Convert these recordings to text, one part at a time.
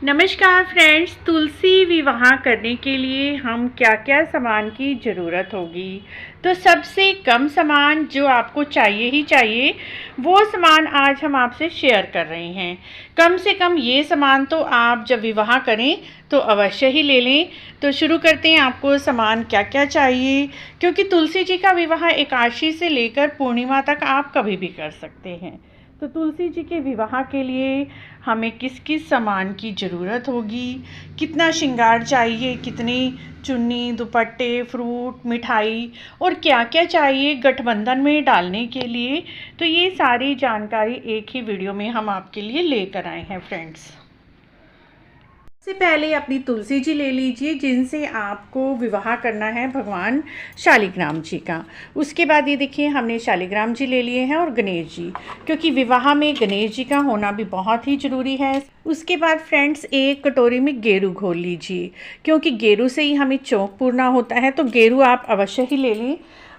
नमस्कार फ्रेंड्स, तुलसी विवाह करने के लिए हम क्या क्या सामान की ज़रूरत होगी। तो सबसे कम सामान जो आपको चाहिए ही चाहिए वो सामान आज हम आपसे शेयर कर रहे हैं। कम से कम ये सामान तो आप जब विवाह करें तो अवश्य ही ले लें। तो शुरू करते हैं, आपको सामान क्या क्या चाहिए, क्योंकि तुलसी जी का विवाह एकादशी से लेकर पूर्णिमा तक आप कभी भी कर सकते हैं। तो तुलसी जी के विवाह के लिए हमें किस किस सामान की ज़रूरत होगी, कितना श्रृंगार चाहिए, कितनी चुन्नी, दुपट्टे, फ्रूट, मिठाई और क्या क्या चाहिए गठबंधन में डालने के लिए, तो ये सारी जानकारी एक ही वीडियो में हम आपके लिए लेकर आए हैं फ्रेंड्स। सबसे पहले अपनी तुलसी जी ले लीजिए जिनसे आपको विवाह करना है भगवान शालिग्राम जी का। उसके बाद ये देखिए, हमने शालिग्राम जी ले लिए हैं और गणेश जी, क्योंकि विवाह में गणेश जी का होना भी बहुत ही ज़रूरी है। उसके बाद फ्रेंड्स, एक कटोरी में गेरू घोल लीजिए, क्योंकि गेरू से ही हमें चौक पूरना होता है, तो गेरू आप अवश्य ही ले लें।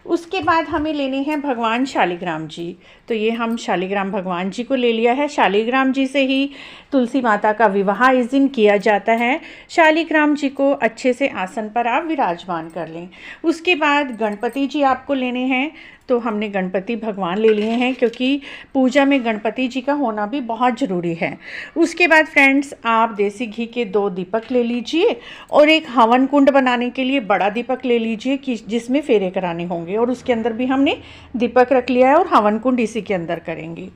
उसके बाद हमें लेने हैं भगवान शालिग्राम जी। तो ये हम शालिग्राम भगवान जी को ले लिया है। शालिग्राम जी से ही तुलसी माता का विवाह इस दिन किया जाता है। शालिग्राम जी को अच्छे से आसन पर आप विराजमान कर लें। उसके बाद गणपति जी आपको लेने हैं। तो हमने गणपति भगवान ले लिए हैं, क्योंकि पूजा में गणपति जी का होना भी बहुत ज़रूरी है। उसके बाद फ्रेंड्स, आप देसी घी के 2 दीपक ले लीजिए और एक हवन कुंड बनाने के लिए बड़ा दीपक ले लीजिए कि जिसमें फेरे कराने होंगे, और उसके अंदर भी हमने दीपक रख लिया है और हवन कुंड इसी के अंदर करेंगे।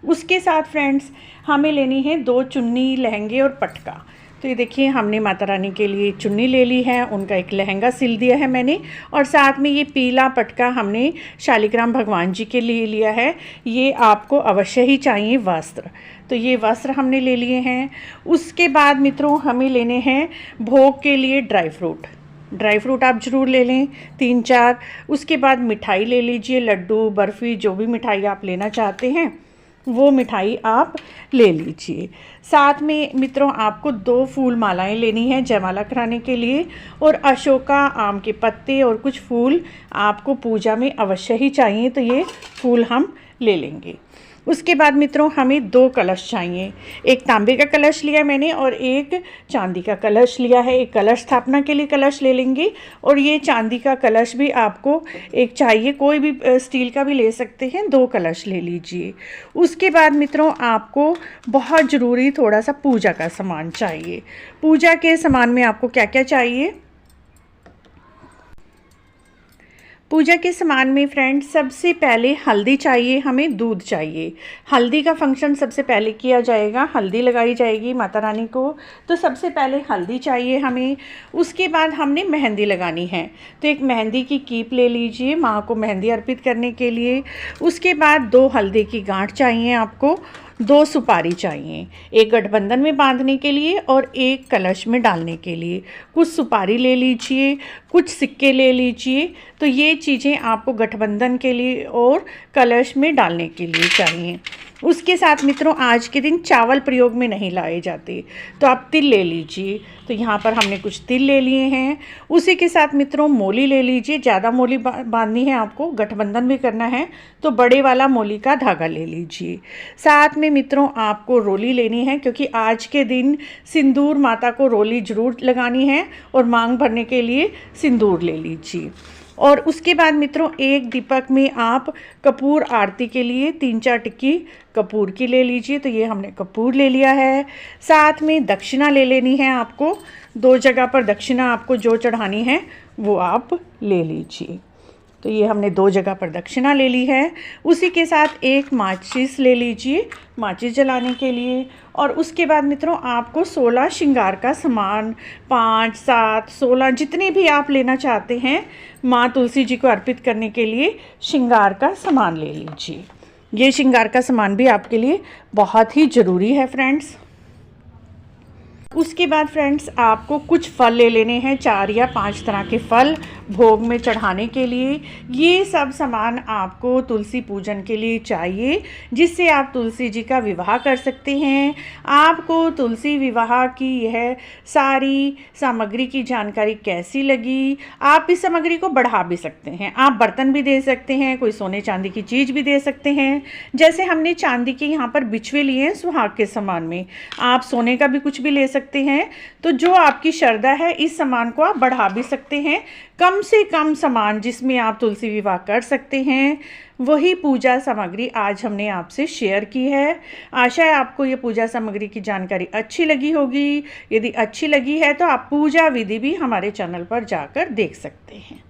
उसके साथ फ्रेंड्स, हमें लेनी है 2 चुन्नी, लहंगे और पटका। तो ये देखिए, हमने माता रानी के लिए चुन्नी ले ली है, उनका एक लहंगा सिल दिया है मैंने, और साथ में ये पीला पटका हमने शालिग्राम भगवान जी के लिए लिया है। ये आपको अवश्य ही चाहिए वस्त्र, तो ये वस्त्र हमने ले लिए हैं। उसके बाद मित्रों, हमें लेने हैं भोग के लिए ड्राई फ्रूट आप ज़रूर ले लें 3-4। उसके बाद मिठाई ले लीजिए, लड्डू, बर्फ़ी, जो भी मिठाई आप लेना चाहते हैं वो मिठाई आप ले लीजिए। साथ में मित्रों, आपको 2 फूल मालाएँ लेनी है जयमाला कराने के लिए, और अशोका, आम के पत्ते और कुछ फूल आपको पूजा में अवश्य ही चाहिए, तो ये फूल हम ले लेंगे। उसके बाद मित्रों, हमें 2 कलश चाहिए। एक तांबे का कलश लिया मैंने और एक चांदी का कलश लिया है। एक कलश स्थापना के लिए कलश ले लेंगे, और ये चांदी का कलश भी आपको एक चाहिए, कोई भी स्टील का भी ले सकते हैं। 2 कलश ले लीजिए। उसके बाद मित्रों, आपको बहुत ज़रूरी थोड़ा सा पूजा का सामान चाहिए। पूजा के सामान में आपको क्या क्या चाहिए? पूजा के सामान में फ्रेंड्स, सबसे पहले हल्दी चाहिए, हमें दूध चाहिए। हल्दी का फंक्शन सबसे पहले किया जाएगा, हल्दी लगाई जाएगी माता रानी को, तो सबसे पहले हल्दी चाहिए हमें। उसके बाद हमने मेहंदी लगानी है, तो एक मेहंदी की कीप ले लीजिए माँ को मेहंदी अर्पित करने के लिए। उसके बाद 2 हल्दी की गांठ चाहिए आपको, 2 सुपारी चाहिए, एक गठबंधन में बांधने के लिए और एक कलश में डालने के लिए। कुछ सुपारी ले लीजिए, कुछ सिक्के ले लीजिए, तो ये चीज़ें आपको गठबंधन के लिए और कलश में डालने के लिए चाहिए। उसके साथ मित्रों, आज के दिन चावल प्रयोग में नहीं लाए जाते, तो आप तिल ले लीजिए। तो यहाँ पर हमने कुछ तिल ले लिए हैं। उसी के साथ मित्रों, मोली ले लीजिए। ज़्यादा मोली बांधनी है आपको, गठबंधन भी करना है, तो बड़े वाला मोली का धागा ले लीजिए। साथ में मित्रों, आपको रोली लेनी है, क्योंकि आज के दिन सिंदूर माता को रोली ज़रूर लगानी है, और मांग भरने के लिए सिंदूर ले लीजिए। और उसके बाद मित्रों, एक दीपक में आप कपूर आरती के लिए 3-4 टिक्की कपूर की ले लीजिए। तो ये हमने कपूर ले लिया है। साथ में दक्षिणा ले लेनी है आपको, 2 जगह पर दक्षिणा आपको जो चढ़ानी है वो आप ले लीजिए। तो ये हमने 2 जगह पर दक्षिणा ले ली है। उसी के साथ एक माचिस ले लीजिए माचिस जलाने के लिए। और उसके बाद मित्रों, आपको 16 श्रृंगार का सामान, 5, 7, 16 जितने भी आप लेना चाहते हैं माँ तुलसी जी को अर्पित करने के लिए श्रृंगार का सामान ले लीजिए। ये श्रृंगार का सामान भी आपके लिए बहुत ही ज़रूरी है फ्रेंड्स। उसके बाद फ्रेंड्स, आपको कुछ फल ले लेने हैं, 4 या 5 तरह के फल भोग में चढ़ाने के लिए। ये सब सामान आपको तुलसी पूजन के लिए चाहिए, जिससे आप तुलसी जी का विवाह कर सकते हैं। आपको तुलसी विवाह की यह सारी सामग्री की जानकारी कैसी लगी? आप इस सामग्री को बढ़ा भी सकते हैं, आप बर्तन भी दे सकते हैं, कोई सोने चांदी की चीज़ भी दे सकते हैं। जैसे हमने चांदी के यहाँ पर बिछुए लिए हैं सुहाग के सामान में, आप सोने का भी कुछ भी ले सकते सकते हैं। तो जो आपकी श्रद्धा है इस सामान को आप बढ़ा भी सकते हैं। कम से कम सामान जिसमें आप तुलसी विवाह कर सकते हैं वही पूजा सामग्री आज हमने आपसे शेयर की है। आशा है आपको ये पूजा सामग्री की जानकारी अच्छी लगी होगी। यदि अच्छी लगी है तो आप पूजा विधि भी हमारे चैनल पर जाकर देख सकते हैं।